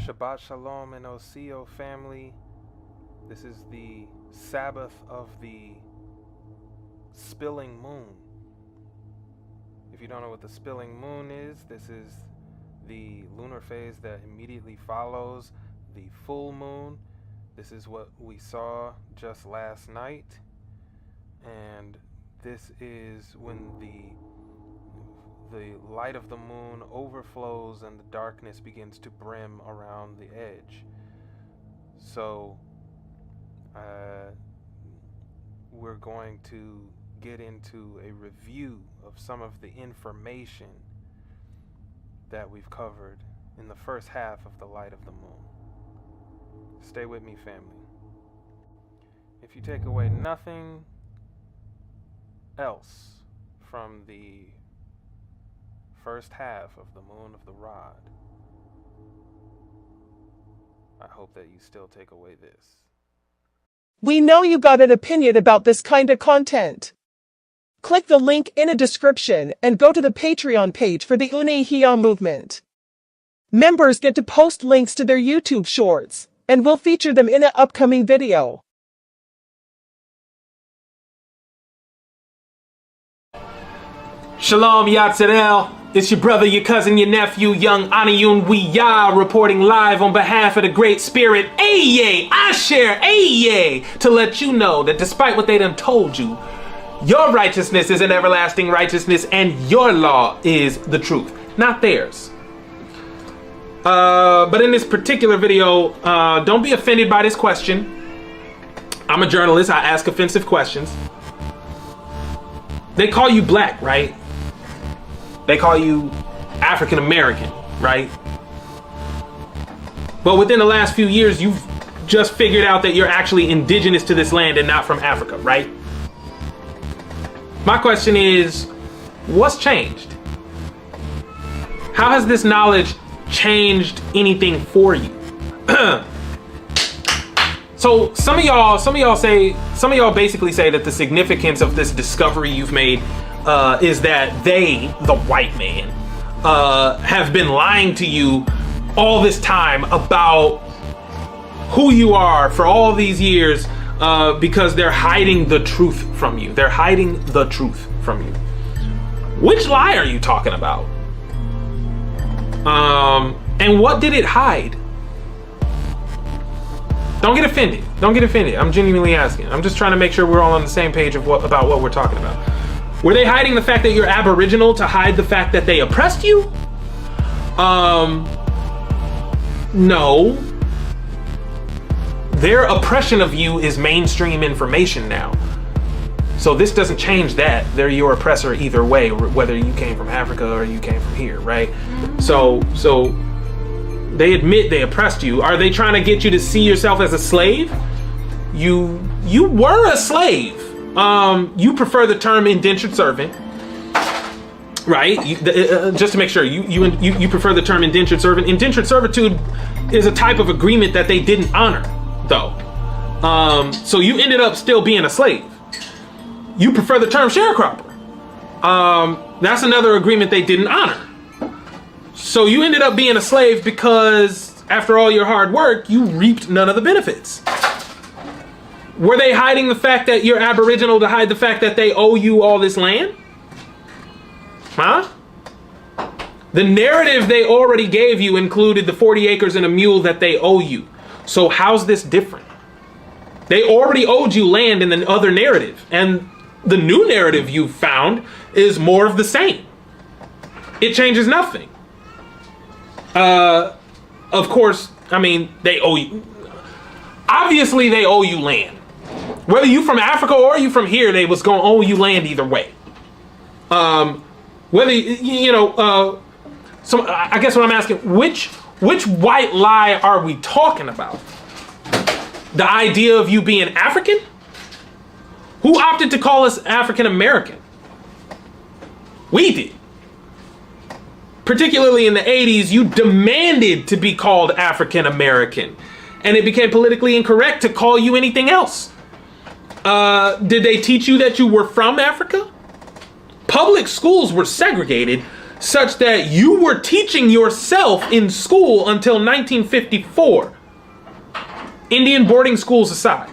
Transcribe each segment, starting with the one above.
Shabbat Shalom and Osio family. This is the Sabbath of the spilling moon. If you don't know what the spilling moon is, this is the lunar phase that immediately follows the full moon. This is what we saw just last night. And this is when the light of the moon overflows and the darkness begins to brim around the edge. So we're going to get into a review of some of the information that we've covered in the first half of the light of the moon. Stay with me, family. If you take away nothing else from the first half of the moon of the rod, I hope that you still take away this. We know you got an opinion about this kind of content. Click the link in the description and go to the Patreon page for the Unehia movement. Members get to post links to their YouTube shorts, and we'll feature them in an upcoming video. Shalom Yatzerel, it's your brother, your cousin, your nephew, young Aniyun Wiya, reporting live on behalf of the Great Spirit, Aye, Asher, Aye, to let you know that despite what they done told you, your righteousness is an everlasting righteousness and your law is the truth, not theirs. But in this particular video, don't be offended by this question. I'm a journalist, I ask offensive questions. They call you black, right? They call you African American, right? But within the last few years, you've just figured out that you're actually indigenous to this land and not from Africa, right? My question is, what's changed? How has this knowledge changed anything for you? So some of y'all basically say that the significance of this discovery you've made is that they, the white man, have been lying to you all this time about who you are for all these years, because they're hiding the truth from you. They're hiding the truth from you. Which lie are you talking about? And what did it hide? Don't get offended. Don't get offended. I'm genuinely asking. I'm just trying to make sure we're all on the same page of about what we're talking about. Were they hiding the fact that you're Aboriginal to hide the fact that they oppressed you? No. Their oppression of you is mainstream information now. So this doesn't change that. They're your oppressor either way, whether you came from Africa or you came from here, right? So they admit they oppressed you. Are they trying to get you to see yourself as a slave? You were a slave. You prefer the term indentured servant, right? Just to make sure, you prefer the term indentured servant. Indentured servitude is a type of agreement that they didn't honor, though. So you ended up still being a slave. You prefer the term sharecropper. That's another agreement they didn't honor. So you ended up being a slave because after all your hard work, you reaped none of the benefits. Were they hiding the fact that you're Aboriginal to hide the fact that they owe you all this land? Huh? The narrative they already gave you included the 40 acres and a mule that they owe you. So how's this different? They already owed you land in the other narrative, and the new narrative you found is more of the same. It changes nothing. Of course, I mean, they owe you. Obviously, they owe you land. Whether you from Africa or you from here, they was gonna owe you land either way. Whether so I guess what I'm asking, which white lie are we talking about? The idea of you being African? Who opted to call us African American? We did. Particularly in the 80s, you demanded to be called African American, and it became politically incorrect to call you anything else. Did they teach you that you were from Africa? Public schools were segregated such that you were teaching yourself in school until 1954. Indian boarding schools aside.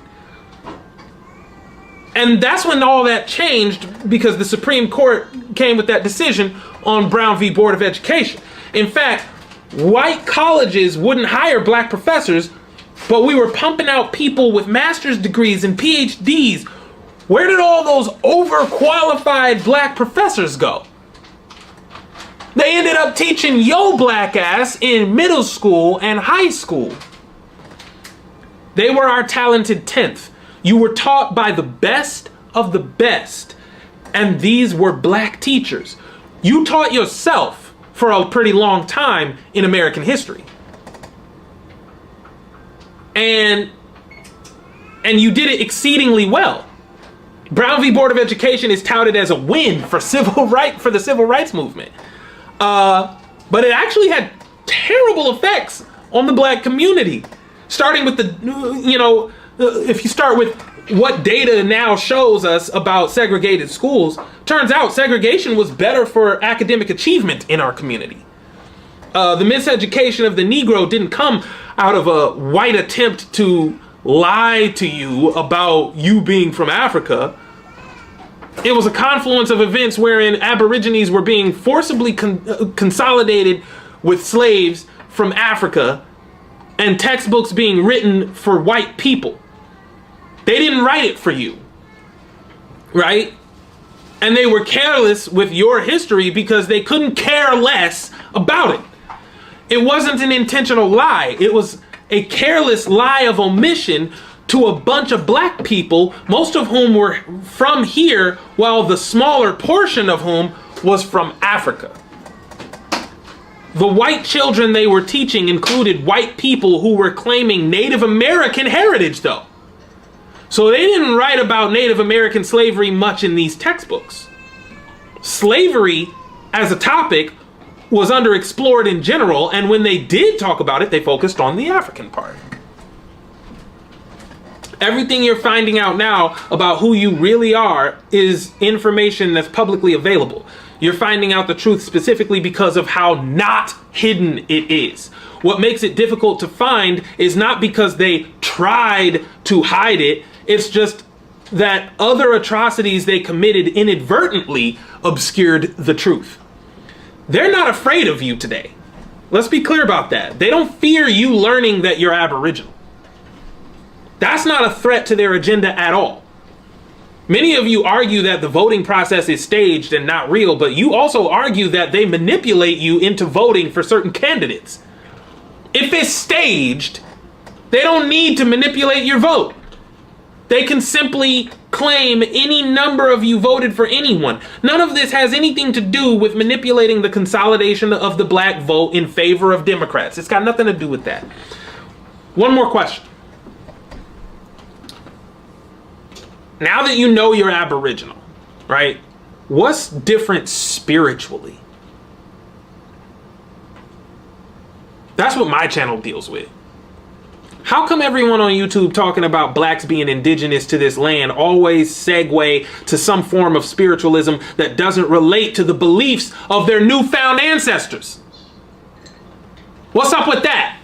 And that's when all that changed, because the Supreme Court came with that decision on Brown v. Board of Education. In fact, white colleges wouldn't hire black professors, but we were pumping out people with master's degrees and PhDs. Where did all those overqualified black professors go? They ended up teaching your black ass in middle school and high school. They were our talented 10th. You were taught by the best of the best, and these were black teachers. You taught yourself for a pretty long time in American history. And you did it exceedingly well. Brown v. Board of Education is touted as a win for the civil rights movement. But it actually had terrible effects on the black community. Starting with if you start with what data now shows us about segregated schools, turns out segregation was better for academic achievement in our community. The miseducation of the Negro didn't come out of a white attempt to lie to you about you being from Africa. It was a confluence of events wherein Aborigines were being forcibly consolidated with slaves from Africa, and textbooks being written for white people. They didn't write it for you, right? And they were careless with your history because they couldn't care less about it. It wasn't an intentional lie. It was a careless lie of omission to a bunch of black people, most of whom were from here, while the smaller portion of whom was from Africa. The white children they were teaching included white people who were claiming Native American heritage, though. So they didn't write about Native American slavery much in these textbooks. Slavery as a topic was underexplored in general, and when they did talk about it, they focused on the African part. Everything you're finding out now about who you really are is information that's publicly available. You're finding out the truth specifically because of how not hidden it is. What makes it difficult to find is not because they tried to hide it. It's just that other atrocities they committed inadvertently obscured the truth. They're not afraid of you today. Let's be clear about that. They don't fear you learning that you're Aboriginal. That's not a threat to their agenda at all. Many of you argue that the voting process is staged and not real, but you also argue that they manipulate you into voting for certain candidates. If it's staged, they don't need to manipulate your vote. They can simply claim any number of you voted for anyone. None of this has anything to do with manipulating the consolidation of the black vote in favor of Democrats. It's got nothing to do with that. One more question. Now that you know you're Aboriginal, right? What's different spiritually? That's what my channel deals with. How come everyone on YouTube talking about blacks being indigenous to this land always segue to some form of spiritualism that doesn't relate to the beliefs of their newfound ancestors? What's up with that?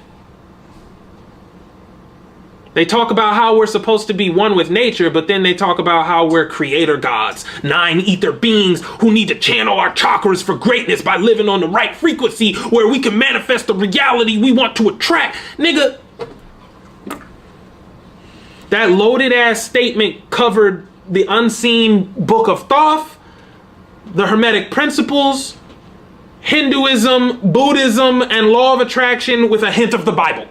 They talk about how we're supposed to be one with nature, but then they talk about how we're creator gods, 9 ether beings who need to channel our chakras for greatness by living on the right frequency where we can manifest the reality we want to attract. Nigga, that loaded ass statement covered the unseen book of Thoth, the Hermetic principles, Hinduism, Buddhism, and law of attraction with a hint of the Bible.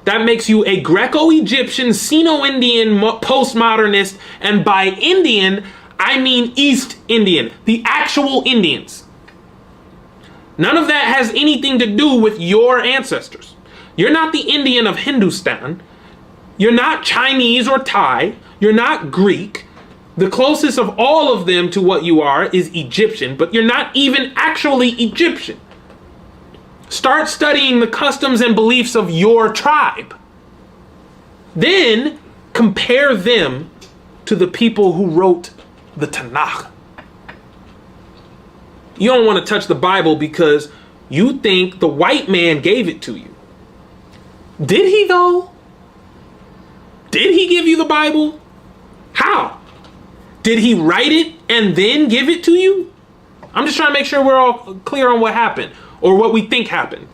That makes you a Greco-Egyptian, Sino-Indian postmodernist, and by Indian, I mean East Indian, the actual Indians. None of that has anything to do with your ancestors. You're not the Indian of Hindustan. You're not Chinese or Thai. You're not Greek. The closest of all of them to what you are is Egyptian, but you're not even actually Egyptian. Start studying the customs and beliefs of your tribe. Then compare them to the people who wrote the Tanakh. You don't want to touch the Bible because you think the white man gave it to you. Did he though? Did he give you the Bible? How? Did he write it and then give it to you? I'm just trying to make sure we're all clear on what happened or what we think happened.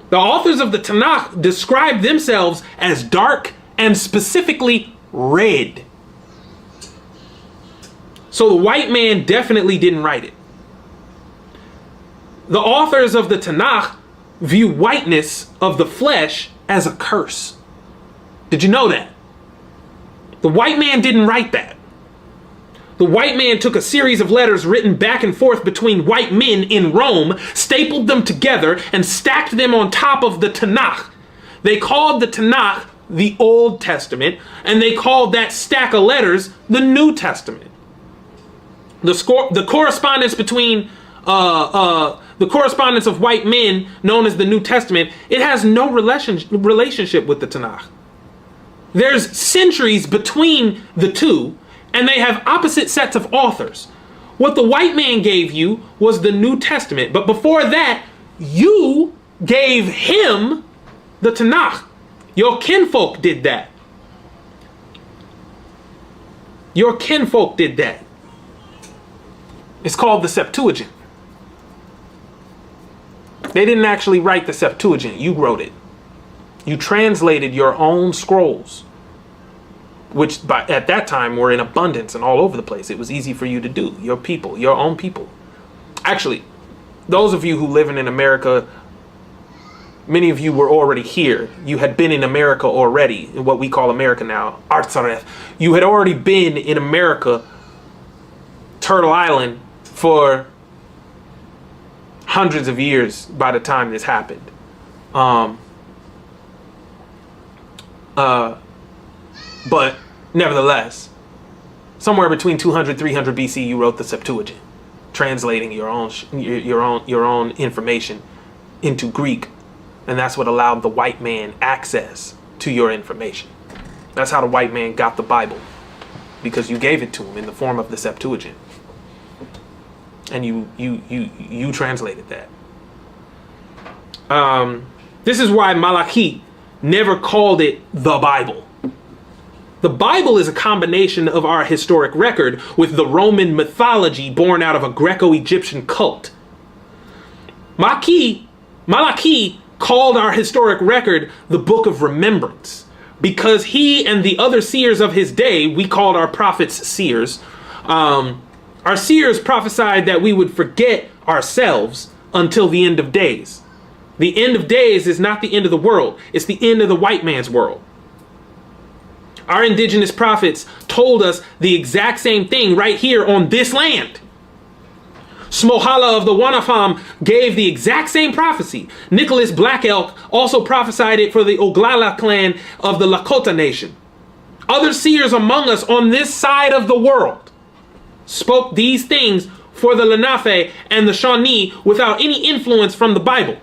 The authors of the Tanakh describe themselves as dark and specifically red. So the white man definitely didn't write it. The authors of the Tanakh view whiteness of the flesh as a curse. Did you know that? The white man didn't write that. The white man took a series of letters written back and forth between white men in Rome, stapled them together, and stacked them on top of the Tanakh. They called the Tanakh the Old Testament, and they called that stack of letters the New Testament. The correspondence between the correspondence of white men, known as the New Testament, it has no relationship with the Tanakh. There's centuries between the two, and they have opposite sets of authors. What the white man gave you was the New Testament, but before that, you gave him the Tanakh. Your kinfolk did that. Your kinfolk did that. It's called the Septuagint. They didn't actually write the Septuagint. You wrote it. You translated your own scrolls, which at that time were in abundance and all over the place. It was easy for you to do. Your people, your own people. Actually, those of you who live in America, many of you were already here. You had been in America already, in what we call America now, Ancestral. You had already been in America, Turtle Island, for hundreds of years by the time this happened. But nevertheless, somewhere between 200, 300 BC, you wrote the Septuagint, translating your own information into Greek. And that's what allowed the white man access to your information. That's how the white man got the Bible, because you gave it to him in the form of the Septuagint. And you translated that. This is why Malachi never called it the Bible. The Bible is a combination of our historic record with the Roman mythology born out of a Greco-Egyptian cult. Malachi called our historic record the Book of Remembrance because he and the other seers of his day, we called our prophets seers, our seers prophesied that we would forget ourselves until the end of days. The end of days is not the end of the world. It's the end of the white man's world. Our indigenous prophets told us the exact same thing right here on this land. Smohala of the Wanafam gave the exact same prophecy. Nicholas Black Elk also prophesied it for the Oglala clan of the Lakota Nation. Other seers among us on this side of the world spoke these things for the Lenape and the Shawnee without any influence from the Bible.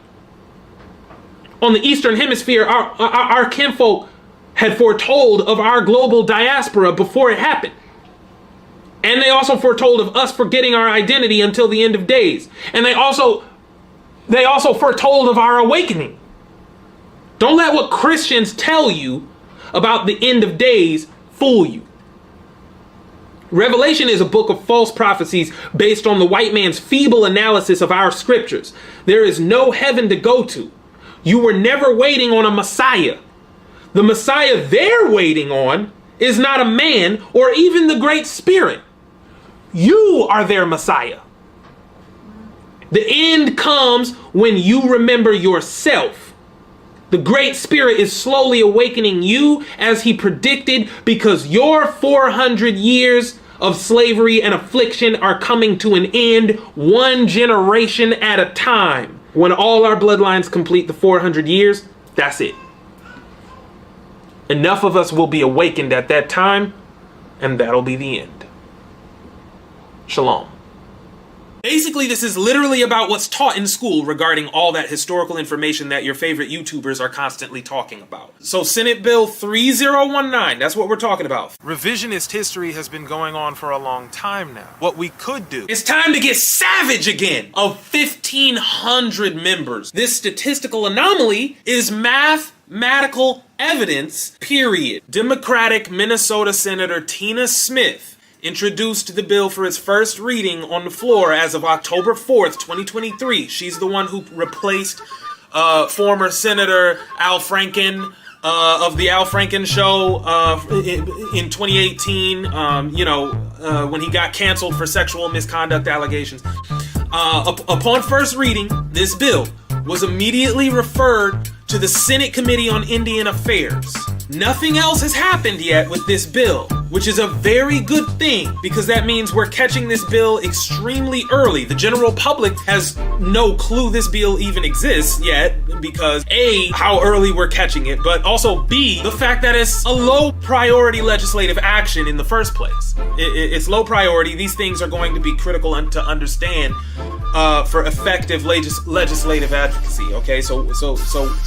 On the Eastern Hemisphere, our kinfolk had foretold of our global diaspora before it happened. And they also foretold of us forgetting our identity until the end of days. And they also foretold of our awakening. Don't let what Christians tell you about the end of days fool you. Revelation is a book of false prophecies based on the white man's feeble analysis of our scriptures. There is no heaven to go to. You were never waiting on a Messiah. The Messiah they're waiting on is not a man or even the Great Spirit. You are their Messiah. The end comes when you remember yourself. The Great Spirit is slowly awakening you as he predicted, because your 400 years of slavery and affliction are coming to an end, one generation at a time. When all our bloodlines complete the 400 years, that's it. Enough of us will be awakened at that time, and that'll be the end. Shalom. Basically, this is literally about what's taught in school regarding all that historical information that your favorite YouTubers are constantly talking about. So Senate Bill 3019, that's what we're talking about. Revisionist history has been going on for a long time now. What we could do... It's time to get savage again. Of 1,500 members, this statistical anomaly is mathematical evidence, period. Democratic Minnesota Senator Tina Smith introduced the bill for its first reading on the floor as of October 4th, 2023. She's the one who replaced former Senator Al Franken of the Al Franken Show in 2018, when he got canceled for sexual misconduct allegations. Upon first reading, this bill was immediately referred to the Senate Committee on Indian Affairs. Nothing else has happened yet with this bill, which is a very good thing because that means we're catching this bill extremely early. The general public has no clue this bill even exists yet because A, how early we're catching it, but also B, the fact that it's a low priority legislative action in the first place. It's low priority. These things are going to be critical to understand for effective legislative advocacy. Okay, so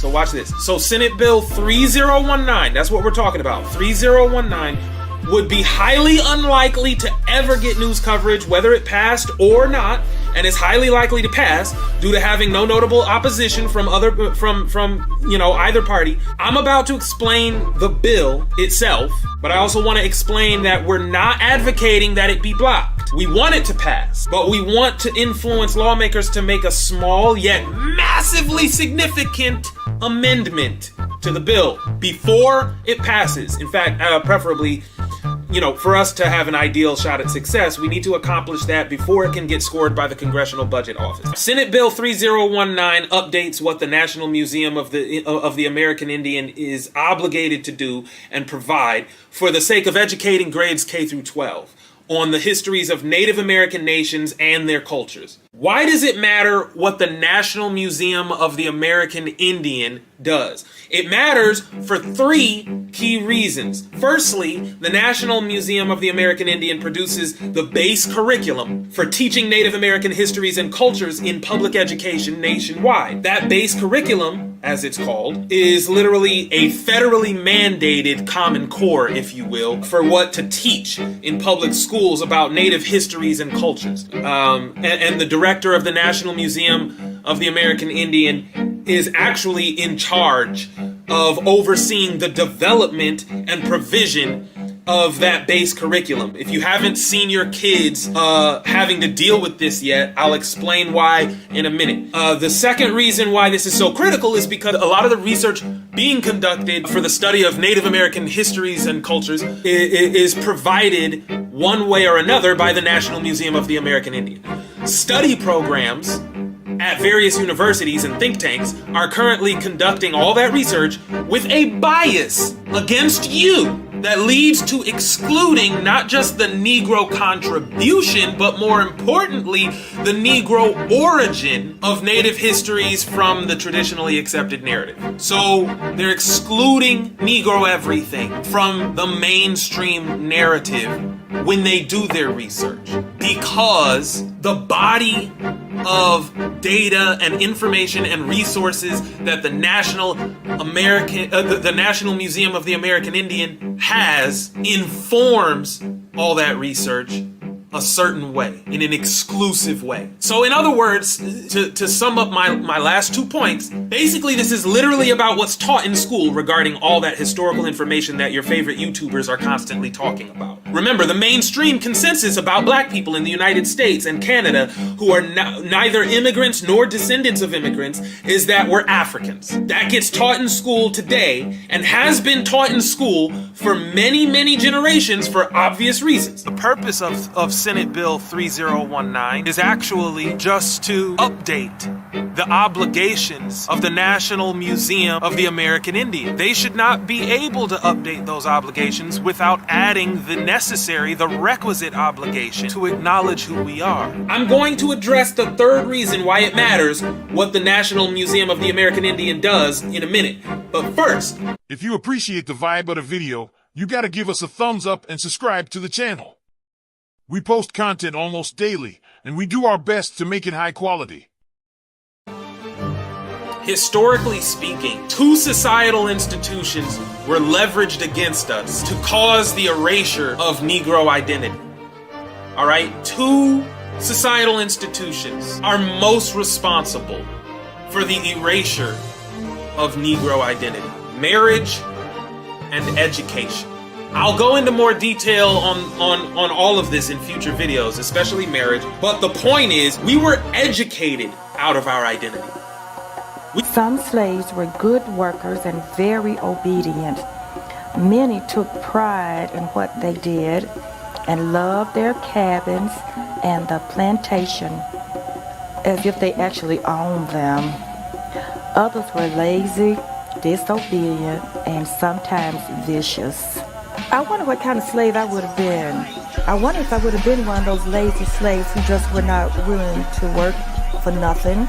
watch this. So Senate Bill 3019, that's what we're talking about. 3019 would be highly unlikely to ever get news coverage, whether it passed or not, and is highly likely to pass due to having no notable opposition from either party. I'm about to explain the bill itself, but I also want to explain that we're not advocating that it be blocked. We want it to pass, but we want to influence lawmakers to make a small yet massively significant amendment to the bill before it passes. In fact, preferably, for us to have an ideal shot at success, we need to accomplish that before it can get scored by the Congressional Budget Office. Senate Bill 3019 updates what the National Museum of the American Indian is obligated to do and provide for the sake of educating grades K through 12 on the histories of Native American nations and their cultures. Why does it matter what the National Museum of the American Indian does? It matters for three key reasons. Firstly, the National Museum of the American Indian produces the base curriculum for teaching Native American histories and cultures in public education nationwide. That base curriculum, as it's called, is literally a federally mandated common core, if you will, for what to teach in public schools about Native histories and cultures. And the director of the National Museum of the American Indian is actually in charge of overseeing the development and provision of that base curriculum. If you haven't seen your kids having to deal with this yet, I'll explain why in a minute. The second reason why this is so critical is because a lot of the research being conducted for the study of Native American histories and cultures is provided one way or another by the National Museum of the American Indian. Study programs at various universities and think tanks are currently conducting all that research with a bias against you that leads to excluding not just the Negro contribution, but more importantly, the Negro origin of Native histories from the traditionally accepted narrative. So they're excluding Negro everything from the mainstream narrative when they do their research, because the body of data and information and resources that the National Museum of the American Indian has informs all that research a certain way, in an exclusive way. So in other words, to sum up my last 2 points, basically this is literally about what's taught in school regarding all that historical information that your favorite YouTubers are constantly talking about. Remember, the mainstream consensus about black people in the United States and Canada who are neither immigrants nor descendants of immigrants is that we're Africans. That gets taught in school today and has been taught in school for many, many generations for obvious reasons. The purpose of Senate Bill 3019 is actually just to update the obligations of the National Museum of the American Indian. They should not be able to update those obligations without adding the requisite obligation to acknowledge who we are. I'm going to address the third reason why it matters what the National Museum of the American Indian does in a minute. But first, if you appreciate the vibe of the video, you gotta give us a thumbs up and subscribe to the channel. We post content almost daily, and we do our best to make it high quality. Historically speaking, two societal institutions were leveraged against us to cause the erasure of Negro identity. All right? Two societal institutions are most responsible for the erasure of Negro identity: marriage and education. I'll go into more detail on all of this in future videos, especially marriage, but the point is, we were educated out of our identity. Some slaves were good workers and very obedient. Many took pride in what they did and loved their cabins and the plantation as if they actually owned them. Others were lazy, disobedient, and sometimes vicious. I wonder what kind of slave I would have been. I wonder if I would have been one of those lazy slaves who just were not willing to work for nothing,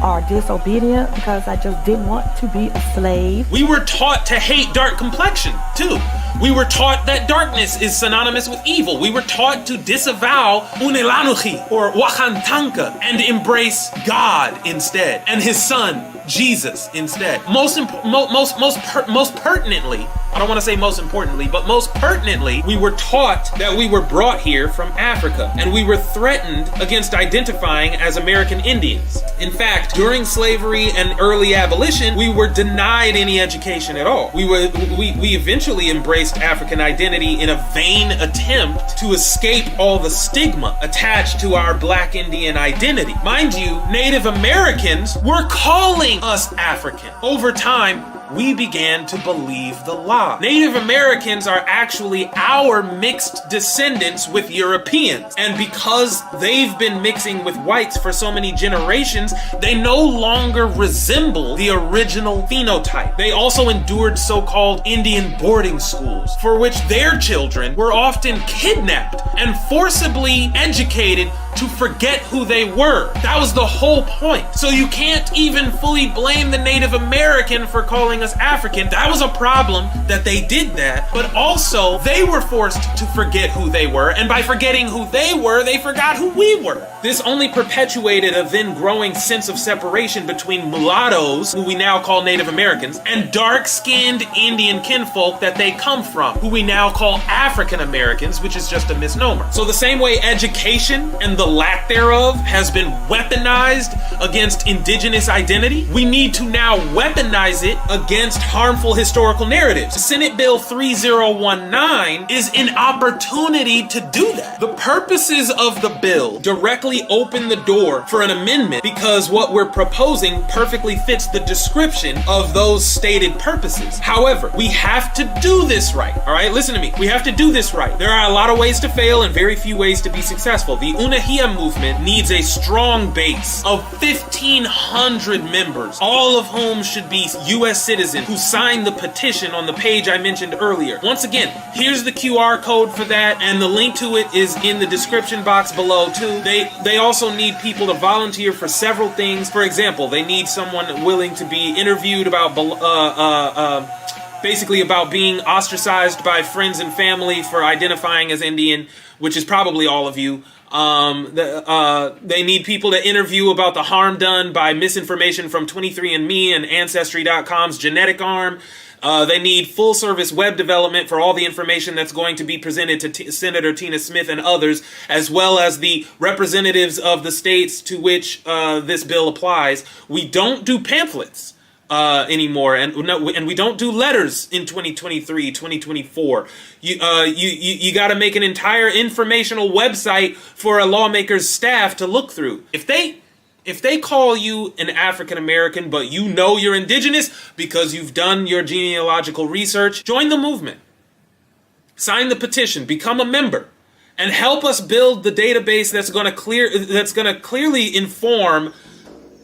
or disobedient because I just didn't want to be a slave. We were taught to hate dark complexion, too. We were taught that darkness is synonymous with evil. We were taught to disavow Unelanuchi or Wakantanka and embrace God instead, and his son, Jesus, instead. Most pertinently, I don't want to say most importantly, but most pertinently, we were taught that we were brought here from Africa, and we were threatened against identifying as American Indians. In fact, during slavery and early abolition, we were denied any education at all. We eventually embraced African identity in a vain attempt to escape all the stigma attached to our Black Indian identity. Mind you, Native Americans were calling us African. Over time, we began to believe the lie. Native Americans are actually our mixed descendants with Europeans. And because they've been mixing with whites for so many generations, they no longer resemble the original phenotype. They also endured so-called Indian boarding schools, for which their children were often kidnapped and forcibly educated to forget who they were. That was the whole point. So you can't even fully blame the Native American for calling us African. That was a problem that they did that, but also they were forced to forget who they were, and by forgetting who they were, they forgot who we were. This only perpetuated a then growing sense of separation between mulattoes, who we now call Native Americans, and dark-skinned Indian kinfolk that they come from, who we now call African Americans, which is just a misnomer. So the same way education and the lack thereof has been weaponized against indigenous identity, we need to now weaponize it against harmful historical narratives. Senate Bill 3019 is an opportunity to do that. The purposes of the bill directly open the door for an amendment because what we're proposing perfectly fits the description of those stated purposes. However, we have to do this right. All right, listen to me. We have to do this right. There are a lot of ways to fail and very few ways to be successful. The Unahia movement needs a strong base of 1,500 members, all of whom should be U.S. citizens who signed the petition on the page I mentioned earlier. Once again, here's the QR code for that, and the link to it is in the description box below too. They also need people to volunteer for several things. For example, they need someone willing to be interviewed about basically about being ostracized by friends and family for identifying as Indian, which is probably all of you. They need people to interview about the harm done by misinformation from 23andMe and Ancestry.com's genetic arm. They need full service web development for all the information that's going to be presented to Senator Tina Smith and others, as well as the representatives of the states to which this bill applies. We don't do pamphlets anymore, and we don't do letters in 2023, 2024. You got to make an entire informational website for a lawmaker's staff to look through. If they call you an African American, but you know you're indigenous because you've done your genealogical research, join the movement. Sign the petition, become a member, and help us build the database that's going to clearly inform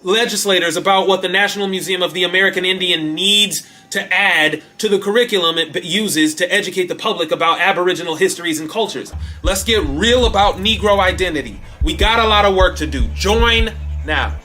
legislators about what the National Museum of the American Indian needs to add to the curriculum it uses to educate the public about Aboriginal histories and cultures. Let's get real about Negro identity. We got a lot of work to do. Join now.